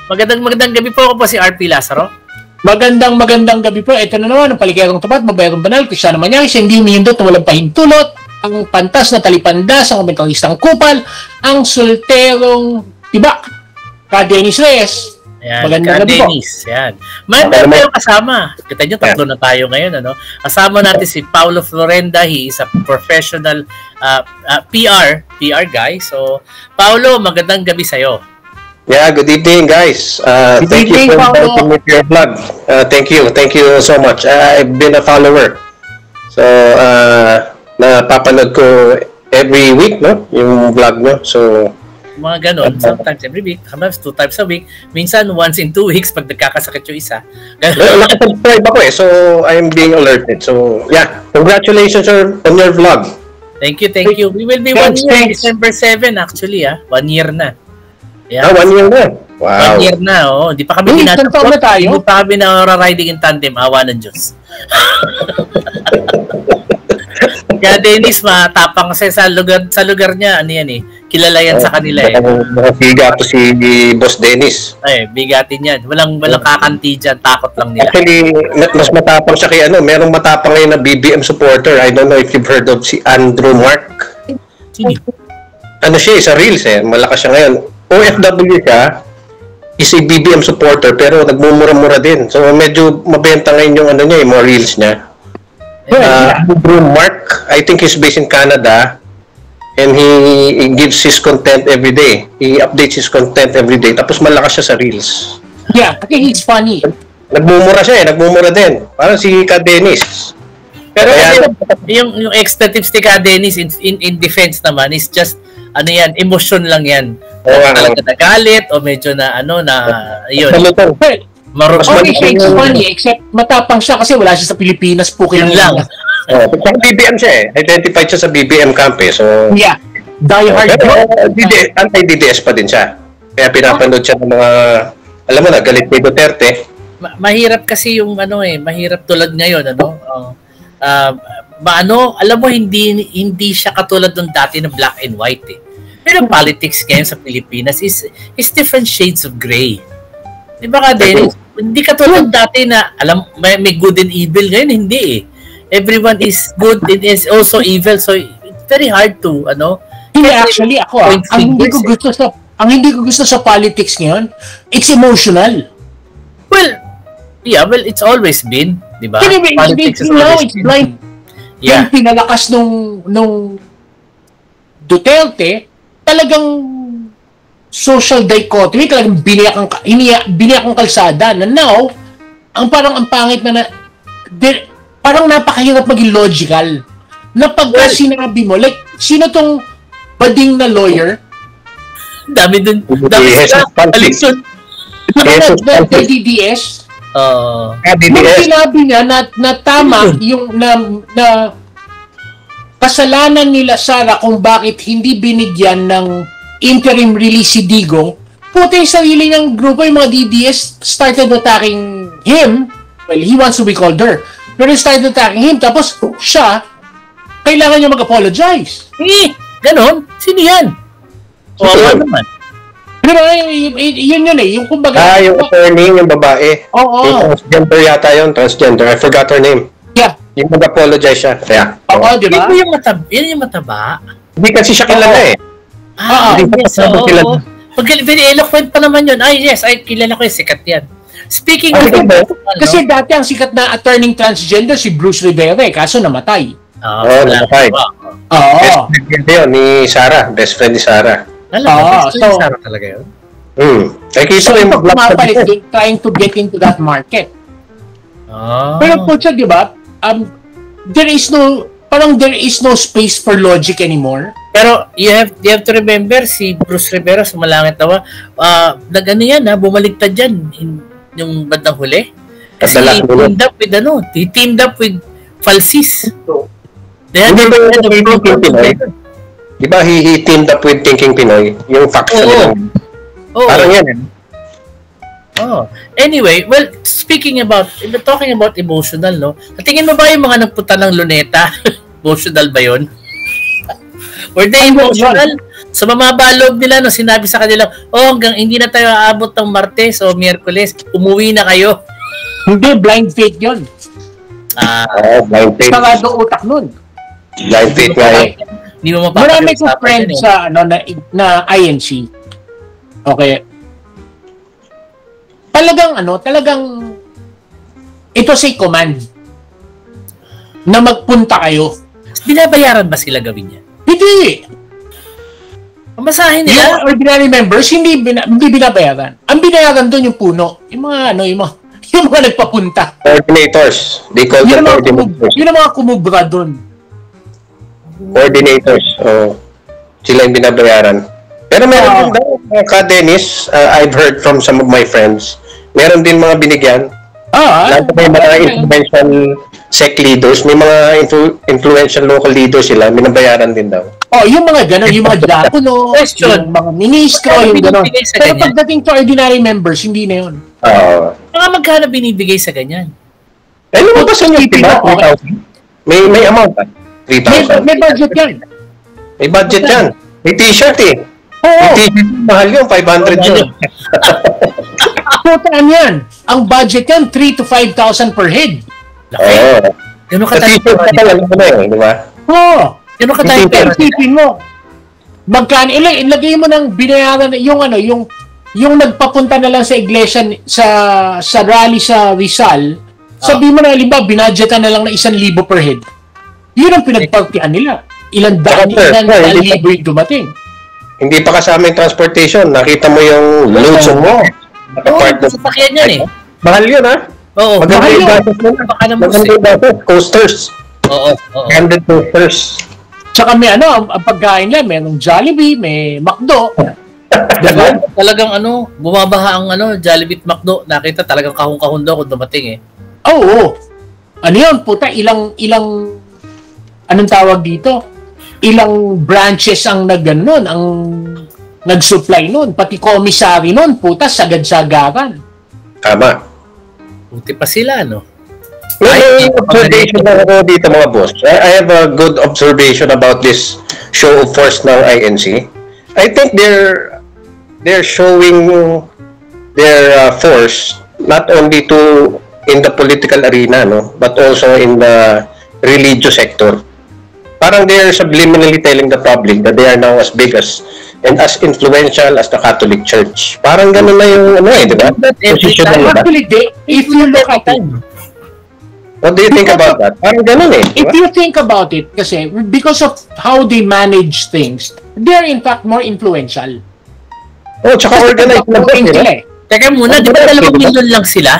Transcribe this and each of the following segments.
Magandang gabi po, ako po si RP Lazaro. Magandang gabi po. Ito na naman ang paligayang tapat, mabayagong banal, Kristiyano Manyang, siya hindi humihindot na walang pahintulot, ang pantas na talipandas, ang komentaristang kupal, ang solterong tibak, Ka Dennis Reyes. Ayan, magandang gabi po. Dennis, yan. Meron tayo kasama. Kita nyo, tatlo na tayo ngayon. Ano? Kasama natin si Paulo Florenda. He is a professional PR guy. So, Paulo, magandang gabi sa'yo. Yeah, good evening, guys. Thank you for inviting me to your vlog. Thank you so much. I've been a follower. So, napapanood ko every week, no? Yung vlog nyo. So, mga ganon, sometimes every week, sometimes 2 times a week, minsan once in 2 weeks pag nagkakasakit yung isa. Nakasubscribe ako so I'm being alerted. So, yeah, congratulations on your vlog. Thank you. We will be 1 year, December 7 actually, 1 year na. Yeah. 1 year na? Wow. 1 year na, Hindi pa kami ginagawa. Hindi pa kami na-riding in tandem, awa ng Diyos. Kaya Dennis, matapang kasi sa lugar niya, ano yan kilala yan sa kanila Biga to si Boss Dennis. Bigatin yan. Walang kakanti dyan, takot lang nila. Actually, mas matapang siya kay merong matapang ngayon na BBM supporter. I don't know if you've heard of si Andrew Mark. Sino? Ano siya, sa Reels malakas siya ngayon. OFW siya, is a BBM supporter pero nagmumura-mura din. So medyo mabenta ngayon yung yung mga Reels niya. Andrew Mark, I think he's based in Canada and he gives his content every day. He updates his content every day. Tapos malakas siya sa Reels. Yeah, kasi he's funny. Nagmumura siya nagmumura din. Parang si Ka Dennis. Pero yung extra tips ni Ka Dennis in defense naman is just emotion lang yan. Talaga nagalit o medyo yun. Okay, it's funny, except matapang siya kasi wala siya sa Pilipinas po kaya lang. BBM siya Identified siya sa BBM camp So, yeah. Die hard. Anti-DDS pa din siya. Kaya pinapanood siya ng mga, alam mo na, galit kay Duterte. Mahirap kasi yung mahirap tulad ngayon, alam mo, hindi siya katulad ng dati na black and white Pero politics ngayon sa Pilipinas is different shades of gray. Di ba ka, Dennis? Hindi katulad dati na, may good and evil. Ngayon, hindi Everyone is good and is also evil. So, it's very hard to, Hindi, actually, ako, ang hindi ko gusto sa politics ngayon, it's emotional. Well, it's always been, di ba? Politics is always been. It's like, yung pinalakas nung Duterte, talagang social dichotomy, talagang biniyak ang kalsada na now, ang pangit na parang napakahirap maging logical na pagka sinabi mo, like, sino tong bading na lawyer? Dami sila. Alexon. DDS. Nung sinabi niya na tama yung na kasalanan nila Sara kung bakit hindi binigyan ng interim release si Digong, puti yung sarili niyang grupo, yung mga DDS started attacking him. Well, he wants to be called her. Pero started attacking him, tapos siya, kailangan niya mag-apologize. Ganon? Sino yan? Wala naman. Pero yun yung kumbaga... yung attorney, yung babae. Oo. Yung transgender yata yun, transgender. I forgot her name. Yeah. Yung mag-apologize siya. Yeah. Oo, di ba? Yan yung mataba. Hindi kasi siya kilala Very eloquent pa naman yun. Yes, kilala ko yung sikat yan. Speaking of... Kasi dati ang sikat na attorney transgender si Bruce Rivera kaso namatay. Namatay. Best friend yun ni Sarah. Best friend ni Sarah. Sarah talaga yun. So ito pumapalit trying to get into that market. Pero po siya, di ba? There is no space for logic anymore. Pero you have to remember si Bruce Rivera sa Malangit Nawa, bumaligtad yan yung bandang huli. Kasi he teamed up with Falsis. Di ba he teamed up with Thinking Pinoy? Yung faction parang yan. Anyway, well, talking about emotional, tingin mo ba yung mga nagpunta ng Luneta? Emotional ba yun? Were they emotional? sa mamaba loob nila, no, sinabi sa kanila, hanggang hindi na tayo aabot ng Martes o Miyerkules, umuwi na kayo. Hindi, blind faith yun. Blind faith. Sarado utak nun. Blind faith nga. Hindi mo marami ko friends sa na INC. Okay. Talagang ito si command na magpunta kayo. Binabayaran ba sila gawin yan? Hindi. Pamasahin nila? Yung ordinary members, hindi binabayaran. Ang binayaran doon yung puno. Yung mga nagpapunta. Coordinators. They call them coordinators. Yun ang mga kumubra doon. Coordinators. Sila yung binabayaran. Pero meron din daw, Dennis, I've heard from some of my friends, meron din mga binigyan. Lahat may mga influential sect leaders, may mga influential local leaders sila, binabayaran din daw. Yung mga gano'n, yung mga diakono, yung mga ministro, yung gano'n. Pero pagdating to ordinary members, hindi na yun. Mga magkano binibigay sa ganyan? Lumabas yung diba? 3,000? May amount ba? 3,000? May budget yan. May budget yan. May t-shirt eh. Oo. May t-shirt, mahal yun, 500 yun. Putaan yan. Ang budget yan, 3,000 to 5,000 per head. Gano'n ka tayo? T-shirt ka lang mo na yun, di ba? Gano'n ka tayo? Isipin mo. Magkano, ilagay mo ng binayaran, yung nagpapunta na lang sa iglesia, sa rally sa Rizal, sabi mo na, halimbawa, binadgetan na lang na 1,000 per head. Yun ang pinagpartihan nila. Ilan libo yung dumating. Hindi pa kasama yung transportation. Nakita mo yung loads mo. Sasakyan yan eh. Mahal yun, ha? Oo. Maganda yung gasos mo. Maganda yung gasos. Coasters. Oo. 100 coasters. Tsaka may ang pagkain lang, may Jollibee, may McDo. Diba? Talagang bumabaha ang Jollibee at McDo. Nakita talagang kahon-kahon daw kung dumating eh. Oo. Ano yun, puta, ilang anong tawag dito? Ilang branches ang ang nag-supply nun. Pati commissary nun, puta, sagad-sagaran. Tama. Buti pa sila, no? May observation na ako dito, mga boss. I have a good observation about this show of force ng INC. I think they're showing their force not only in the political arena, no, but also in the religious sector. Parang they're subliminally telling the public that they are now as big as and as influential as the Catholic Church. Parang gano'n na yung di ba? Actually, if you look at it, what do you think about that? Parang gano'n eh. If you think about it, kasi because of how they manage things, they're in fact more influential. Tsaka organized na sila. Teka muna, di ba 2 million lang sila?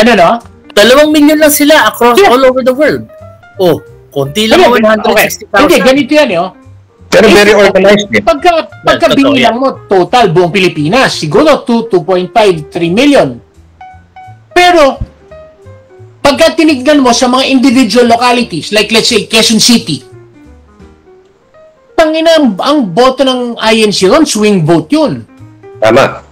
Ano no? 2 million lang sila across all over the world. Konti lang 160,000. Hindi, ganito yan Pero very organized eh. Pagka binilang mo, total buong Pilipinas, siguro 2.5, 3 million. Pero, pagka tinignan mo sa mga individual localities, like let's say Quezon City, ang boto ng INC ron, swing vote yun. Tama.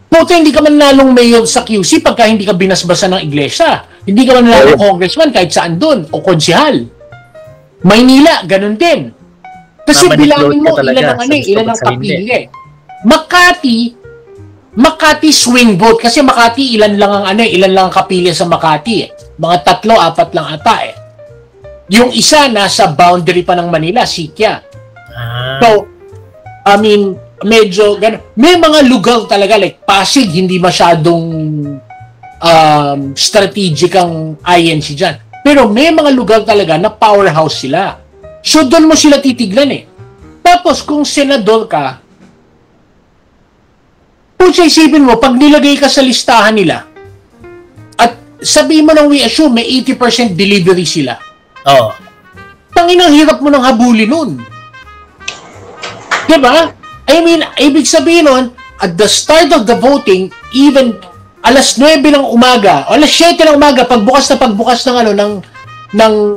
Puta, hindi ka man nalong mayor sa QC pagka hindi ka binasbasan ng iglesia. Hindi ka man nalong congressman kahit saan doon, o konsihal. Maynila, ganun din. Kasi bilangin mo, ilan ang kapilya. Makati swing vote. Kasi Makati, ilan lang ang kapilya sa Makati. Mga 3-4 lang ata eh. Yung isa, nasa boundary pa ng Manila, Sikya. So, I mean, medyo ganun. May mga lugar talaga, like Pasig, hindi masyadong strategic ang INC dyan. Pero may mga lugar talaga na powerhouse sila. So, doon mo sila titignan eh. Tapos, kung senador ka, kung isipin mo, pag nilagay ka sa listahan nila, at sabihin mo we assume may 80% delivery sila. Tanginang hirap mo ng habulin nun. Diba? I mean, ibig sabihin nun, at the start of the voting, even alas 9 ng umaga, o alas 7 ng umaga, pagbukas ng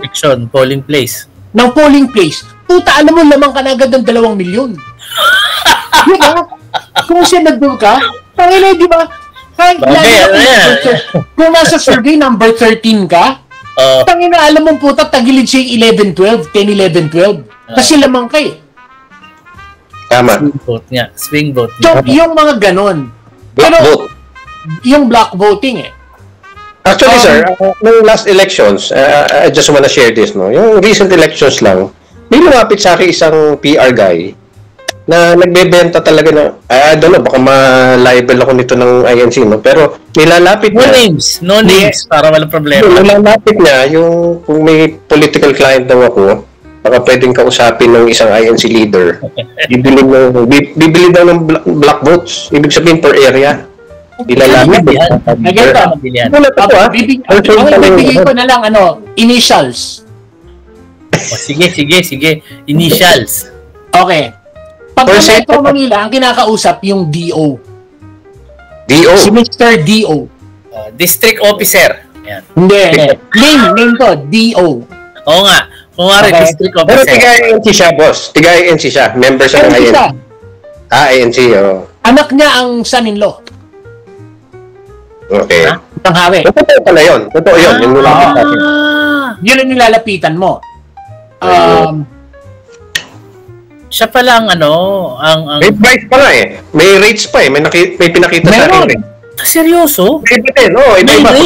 election, polling place. Ng polling place. Puta, alam mo, lamang ka na agad ng 2 milyon. Diba? Kung senador ka, tangina, diba? Kung nasa survey number 13 ka, tangina, alam mo puta, tagilid siya yung 11-12, 10-11-12. Kasi lamang ka eh. Tama. Swing vote nga. Swing vote So, nga. yung mga ganon. Block vote. Yung block voting Actually, sir, nung last elections, I just wanna share this, no? Yung recent elections lang, may lumapit sa akin isang PR guy na nagbebenta talaga na, I don't know, baka ma-libel ako nito ng INC, no? Pero nilalapit No names, para walang problema. Nilalapit niya yung, kung may political client daw ako, baka pwedeng kausapin ng isang INC leader. Bibili daw ng black votes. Ibig sabihin per area. Nilalapit. Bibigay ko na lang, initials. Sige. Initials. Okay. Pag Metro Manila, ang kinakausap yung DO. DO? Si Mr. DO. District Officer. Yan. Hindi. Name ko, DO. Oo nga. Kung nga rin, District Pero Officer. tiga-INC siya, boss. Tiga-INC siya. Member siya ng INC. INC, Anak niya ang son-in-law. Okay. Ang hari. Totoo pala yun. Totoo yun. Yung nilapit natin. Yun ang nilalapitan mo. Siya pala ang May price pa nga May rates pa May pinakita sa akin. Seryoso? Iba din.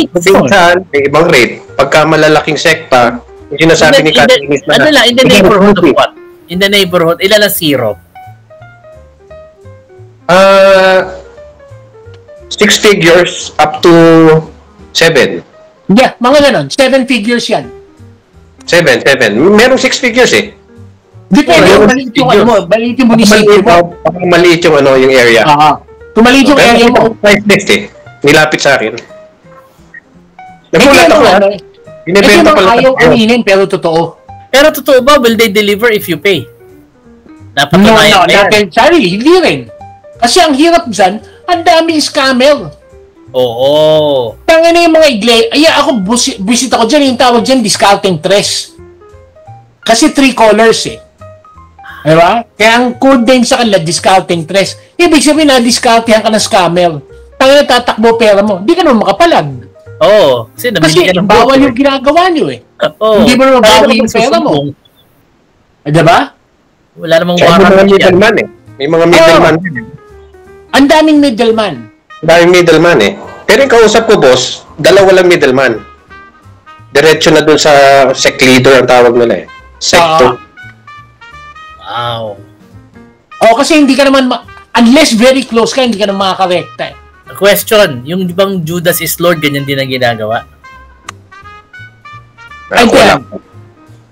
Iba. May ibang rate. Pagka malalaking sekta, yung sinasabi ni Catherine na... in the neighborhood of what? In the neighborhood, ilan ang zero? 6 figures up to 7. Yeah, mga ganon. 7 figures yan. 7. Merong 6 figures Depende kung maliit yung munisipyo mo. Maliit yung yung area. Kung maliit yung area mo. Price list nilapit sa akin. Nagulat ako. Binibenta pala. Ayaw aminin pero totoo. Pero totoo ba, will they deliver if you pay? No, not entirely. Hindi rin. Kasi ang hirap dyan, ang daming scammer. Oo. Tanga na yung mga ako, visit ako dyan, yung tawag dyan, discounting tres. Kasi 3 colors Diba? Kaya ang code din sa kanila, discounting tres. Ibig sabihin na, discountihan ka ng scammer. Tanga na tatakbo pera mo. Hindi ka naman makapalag. Oo. Kasi bawal yung ginagawa nyo Hindi mo naman bawi yung pera mo. Diba? Wala namang warranty yan. May mga middleman din. Ang daming middleman. Pero yung kausap ko, boss, dalawa lang middleman. Diretso na dun sa sect leader ang tawag nila Sector. Wow. Kasi hindi ka naman, unless very close ka, hindi ka naman makakarekta Question, yung bang Judas is Lord, ganyan din ang ginagawa?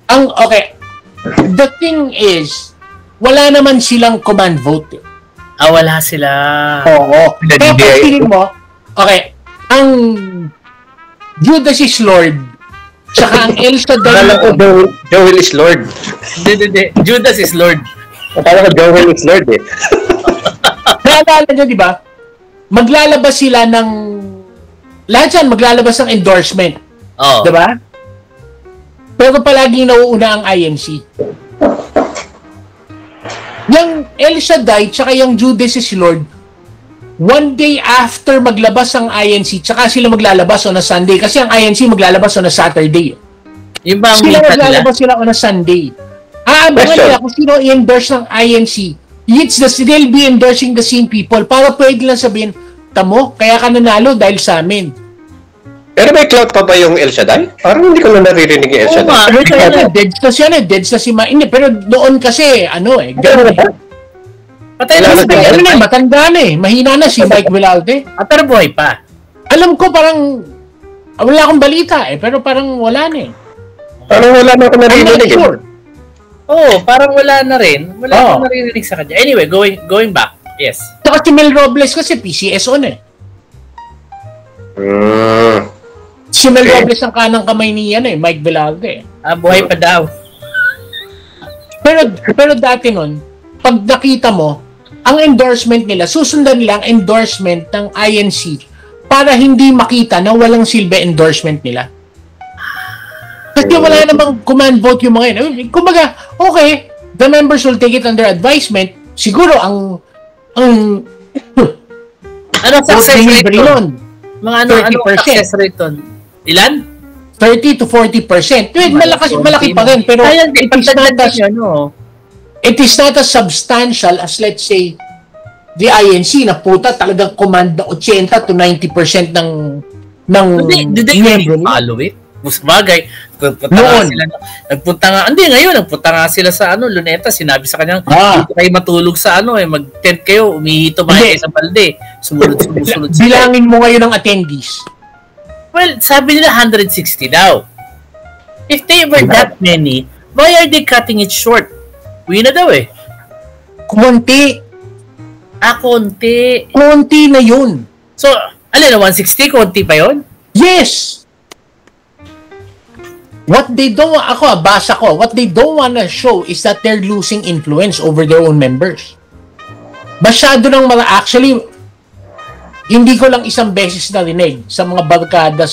Okay. The thing is, wala naman silang command vote wala sila. Oo. Pero feeling mo, okay, ang Judas is Lord, tsaka ang Elsa Joel is Lord. Hindi. Judas is Lord. Akala ko Joel is Lord Naalala nyo, di ba? Maglalabas sila ng... Lahat yan, maglalabas ng endorsement. Di ba? Pero palaging nauuna ang INC. Yung El Shaddai tsaka yung Judas is Lord, one day after maglabas ang INC, tsaka sila maglalabas on a Sunday. Kasi ang INC maglalabas on a Saturday. Yung bang sila maglalabas sila on a Sunday. Abangan nila kung sino i-endorse ng INC. They'll be endorsing the same people para pwede lang sabihin, tamo, kaya ka nanalo dahil sa amin. Pero may clout pa ba yung El Shaddai? Parang hindi ko na naririnig yung El Shaddai. Dead na si Hindi, pero doon kasi, patay na si matanda na mahina na si Mike Velalde. Pero buhay pa. Alam ko parang, wala akong balita pero parang wala na Parang wala na ako naririnig parang wala na rin. Wala akong naririnig sa kanya. Anyway, going back. Yes. Saka si Mel Robles kasi PCSO na Si Mel Robles ang kanang kamay niya Mike Velalde. Buhay pa daw. Pero dati nun, pag nakita mo, ang endorsement nila, susundan nila ang endorsement ng INC para hindi makita na walang silbi endorsement nila. Kasi wala namang command vote yung mga yun. Kumbaga, okay, the members will take it under advisement. Siguro ang success rate nun? Mga 30%. Success rate nun? Ilan? 30 to 40%. Malaki pa rin, pero it is not as substantial as, let's say, the INC na puta talagang command na 80 to 90% ng Did they really follow it? Mas bagay, nagpunta nga, nagpunta nga sila sa Luneta, sinabi sa kanyang, dito kayo matulog sa mag-tent kayo, umihito ba kayo sa balde, sumunod. Bilangin mo ngayon ang attendees. Well, sabi nila 160 daw. If they were that many, why are they cutting it short? Uwi na daw Konti. Konti. Konti na yun. So, 160, konti pa yun? Yes! What they don't wanna show is that they're losing influence over their own members. Masyado ng actually, hindi ko lang isang beses narinig sa mga barkada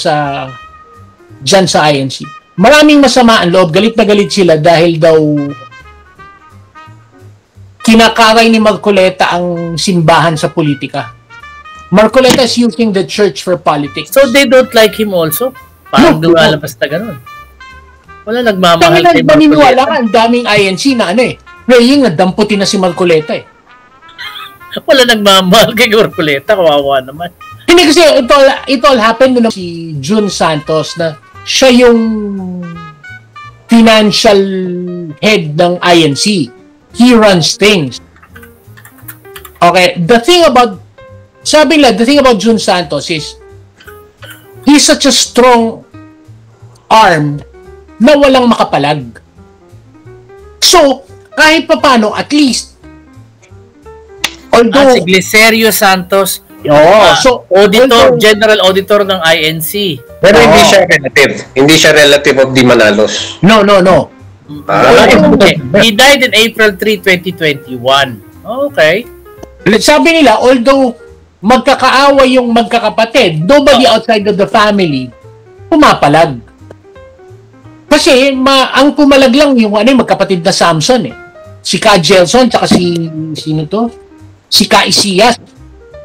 dyan sa INC. Maraming masama ang loob, galit na galit sila dahil daw kinakaray ni Marcoleta ang simbahan sa politika. Marcoleta is using the church for politics. So they don't like him also? Parang dumalabas na ganun. Wala nagmamahal kay Marcoleta. Maniniwala ka, ang daming INC na praying na damputin na si Marcoleta Wala nagmamahal kay Marcoleta, kawawa naman. Hindi kasi it all happened nung si Jun Santos na siya yung financial head ng INC. He runs things. Okay, the thing about Jun Santos is he's such a strong arm na walang makapalag. So, kahit papano, at least, although... si Glicerio Santos, General Auditor ng INC. Pero hindi siya relative. Hindi siya relative of Di Manalos. No. He died in April 3, 2021. Okay. Sabi nila, although magkakaaway yung magkakapatid, nobody outside of the family pumapalag. Kasi ang pumalag lang yung magkapatid na Samson Si Ka Gelson tsaka si Ka Isias.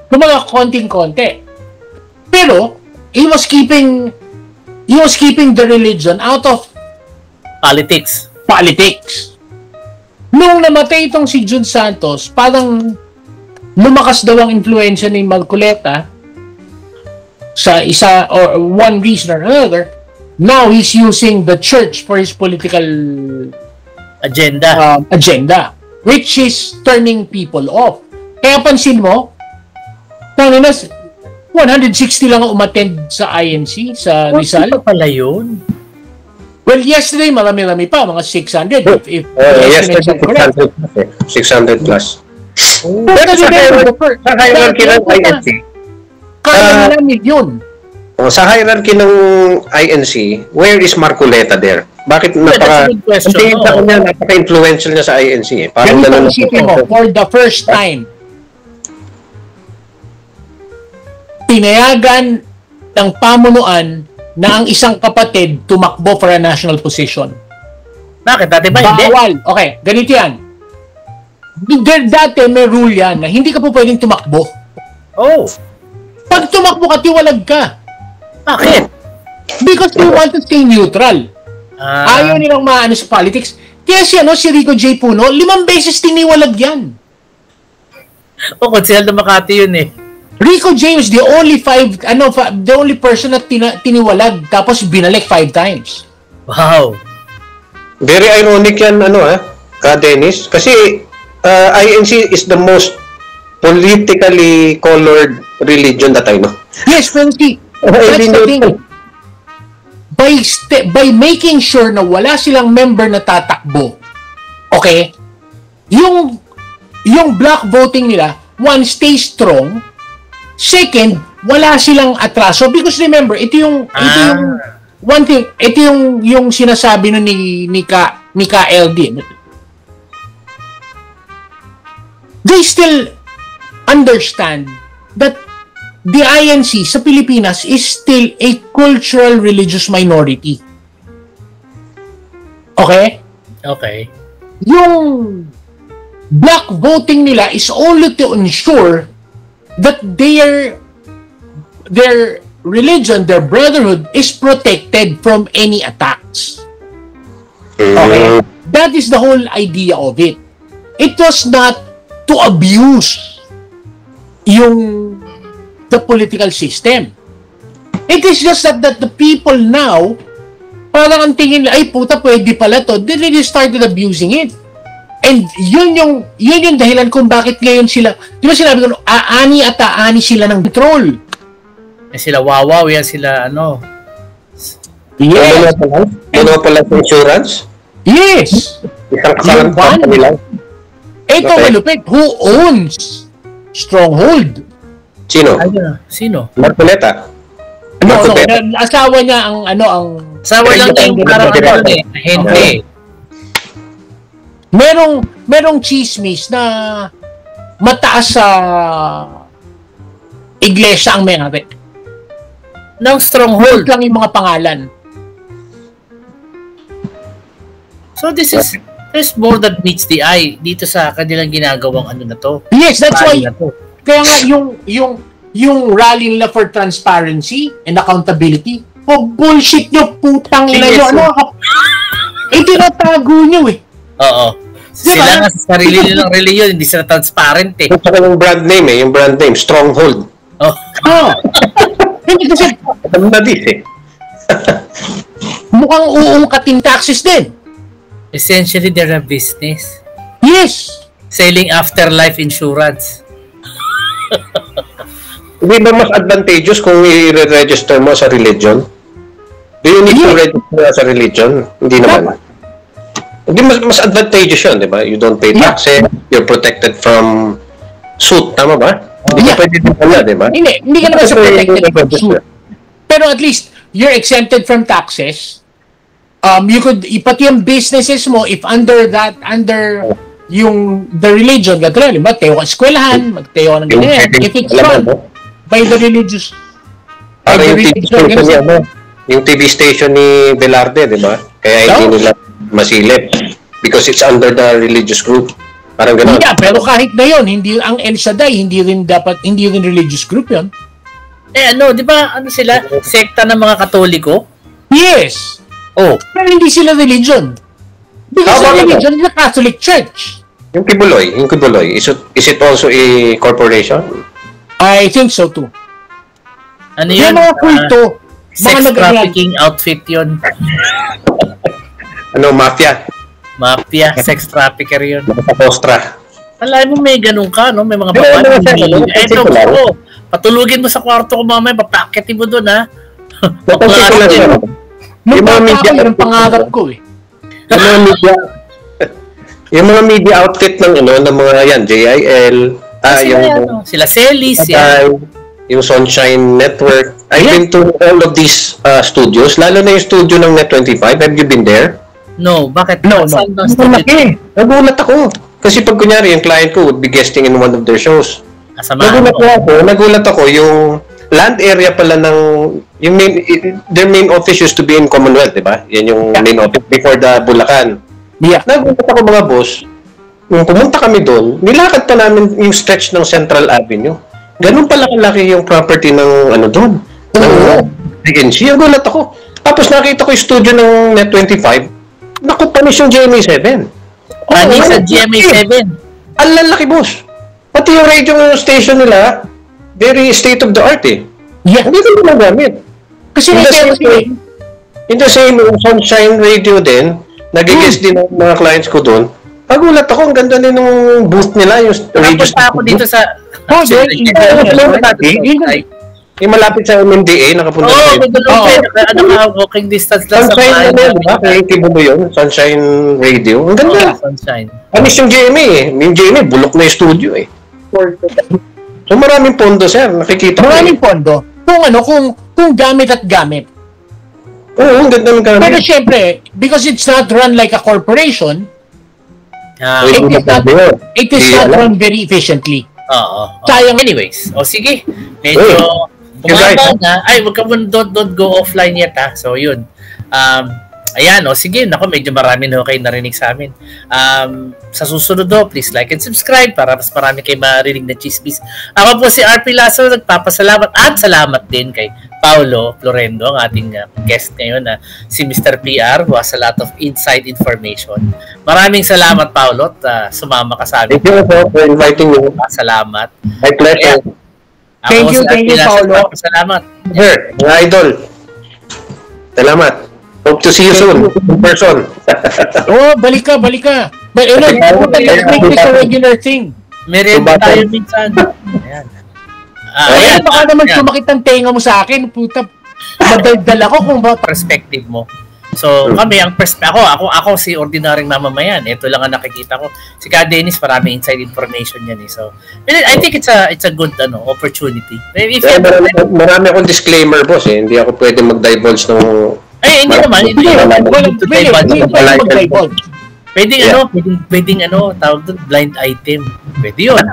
Yung mga konting-konti. Pero he was keeping the religion out of politics. Nung namatay itong si Jun Santos, parang lumakas daw ang influensya ni Marcoleta sa isa or one reason or another. Now he's using the church for his political agenda, which is turning people off. Kaya pansin mo, 160 lang ang umattend sa INC sa Rizal. Ano pala yun? Well, yesterday marami-rami pa, mga 600. Yesterday 600 plus. Pero sa hierarchy ng INC, kaya nila milyon. Sa hierarchy ng INC, where is Marcoleta there? Bakit napaka-influential niya sa INC? Parang for the first time, pinayagan ng pamunuan na ang isang kapatid tumakbo for a national position. Bakit? Dati ba hindi? Bawal. Okay, ganito yan. Dati may rule yan na hindi ka po pwedeng tumakbo. Pag tumakbo ka, tiwalag ka. Bakit? Because you want to stay neutral. Ayaw nilang maano sa politics. Kaya si Rico J. Puno, 5 beses tiniwalag yan. Konsehal na Makati yun Rico J. was the only person na tiniwalag tapos binalik 5 times. Wow. Very ironic yan, Dennis. Kasi INC is the most politically colored religion that I know. Yes, Frankie. That's the thing. By making sure na wala silang member na tatakbo, okay, yung block voting nila, one, stay strong. Second, wala silang atraso. Because remember, ito yung one thing, ito yung sinasabi ni Ka LD. They still understand that the INC sa Pilipinas is still a cultural religious minority. Okay? Okay. Yung block voting nila is only to ensure that their religion, their brotherhood is protected from any attacks. Okay? That is the whole idea of it. it was not to abuse the political system. It is just that the people now, parang ang tingin, ay puta, pwede pala to. They really started abusing it. And yun yung dahilan kung bakit ngayon sila, di ba sinabi ko, aani at aani sila ng control. Sila wawaw, yan sila ano. Yes. Monopolize insurance? Yes. Isang company lang. Ito malupit. Who owns Stronghold? Sino? Sino? Marcoleta. No, asawa niya ang asawa lang yung parang Henry. Merong chismis na mataas sa iglesia ang may-ari ng Stronghold lang yung mga pangalan. So there's more that meets the eye dito sa kanilang ginagawang ano na to. Yes, that's why. Kaya nga yung rally nila for transparency and accountability, bullshit nyo, putang ina nyo. Tinatago nyo eh. Oo. Sila nga sa sarili nilang reliyon, hindi sila transparent eh. At saka yung brand name, Stronghold. Hindi kasi mukhang uungkating taxes din. Essentially, they're a business. Yes. Selling afterlife insurance. Hindi ba mas advantageous kung i-register mo sa religion? Do you need to register sa religion? Hindi naman. Hindi mas advantageous yun, di ba? You don't pay taxes, you're protected from suit, tama ba? Hindi ka pwede din pala, di ba? Hindi ka naman sa protected from suit. Pero at least, you're exempted from taxes. You could, pati yung businesses mo, if under the religion, gagawin, magtayo ka eskwelahan, magtayo ka ng ganyan, if it's run by the religious, yung TV station ni Velarde, di ba? Kaya hindi nila masilip because it's under the religious group. Parang gano'n. Yeah, pero kahit na yun, ang El Shaddai, hindi rin religious group yun. Di ba, sila, sekta ng mga Katoliko? Yes. Pero hindi sila religion. Because the religion is a Catholic Church. Yung Kibuloy, is it also a corporation? I think so too. Ano yun? Yung mga kulto. Sex trafficking outfit yun. Mafia? Mafia, sex trafficker yun. Ostra. Alam mo, may ganun ka, no? May mga babae. Ito, patulugin mo sa kwarto ko mamaya, papakitin mo doon, ha? Yung mga media, yung pangarap ko eh. Yung mga media outfit ng mga yan, JIL, sila Celis, yung Sunshine Network. I've been to all of these studios, lalo na yung studio ng Net25. Have you been there? No, bakit? No. Nagulat ako. Kasi pag kunyari, yung client ko would be guesting in one of their shows. Nagulat ako yung land area pala ng their main office used to be in Commonwealth, di ba? Yan yung main office before the Bulacan. Yeah. Nagulat ako mga boss, nung pumunta kami doon, nilakad pa namin yung stretch ng Central Avenue. Ganun pala kalaki yung property ng doon. Ng DNC. Nagulat ako. Tapos nakita ko yung studio ng Net25. Naku, panis yung GMA7. Panis sa GMA7? Ang lalaki, boss. Pati yung radio station nila, very state-of-the-art eh. Yeah. Hindi ko naman gamit. Kasi in the same Sunshine Radio din, nag-guest din ng mga clients ko doon. Pagulat ako, ang ganda din ng booth nila, yung radio station. Ako dito sa... Yung malapit sa MMDA, nakapunta walking distance lang sa Sunshine diba? Creative mo yun? Sunshine Radio. Ang ganda. Sunshine. Anis yung GMA eh. Yung GMA, bulok na yung studio eh. So maraming pondo, sir. Nakikita ko. Maraming pondo. Kung gamit at gamit. Oo, ang ganda ng gamit. Pero syempre, because it's not run like a corporation, it is not run very efficiently. Sayang. Anyways, sige. Medyo bumaba na. Ay, wag ka muna, don't go offline yet, ha. So, yun. Ayan, sige. Naku, medyo marami na kayo narinig sa amin. Sa susunod please like and subscribe para mas marami kayo marinig na chismis. Ako po si RP Lasso, nagpapasalamat at salamat din kay Paulo Florendo, ang ating guest ngayon na si Mr. PR who has a lot of inside information. Maraming salamat, Paulo, at sumama ka sa amin. Thank you for inviting me. Salamat. My pleasure. Thank you, Paulo. Salamat. Sir, mga idol. Salamat. Hope to see you soon in person. Balik ka. But let's make this a regular thing. Merienda tayo minsan. Ayan. Ayan, baka naman sumakit ang tenga mo sa akin. Puta, madaldal ako kung ba... Perspective mo. So, kami, ako si ordinaryong mamamayan. Ito lang ang nakikita ko. Si Ka Dennis, maraming inside information yan eh. So, I think it's a good opportunity. Marami akong disclaimer, boss eh. Hindi ako pwede mag-divulge ng... Hindi naman. Pwedeng tawag doon, blind item. Pwede yun.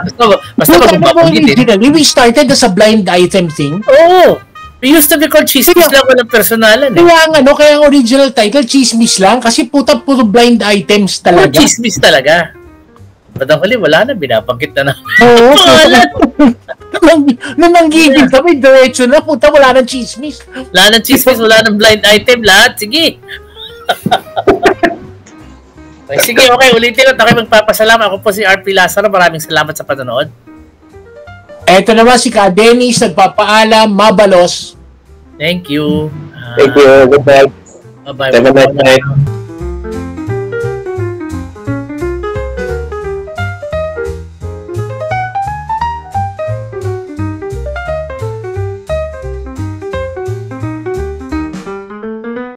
Basta originally, we started as a blind item thing. Oo. We used to be called Chismis lang, walang personalan. Kaya ang original title, Chismis lang, kasi puro blind items talaga. Chismis talaga. Badang huli, wala na, binabanggit na namin. Oo. Nung nanggigil kami, diretso na, puta, wala nang chismis. Wala nang chismis, wala nang blind item, lahat. Sige. Okay, sige, okay, ulitin ko. Tayo magpapasalamat. Ako po si RP Lazaro. Maraming salamat sa panonood. Eto naman si Ka Dennis, nagpapaalam, mabalos. Thank you. Thank you. Goodbye. Bye-bye. Have a nice night.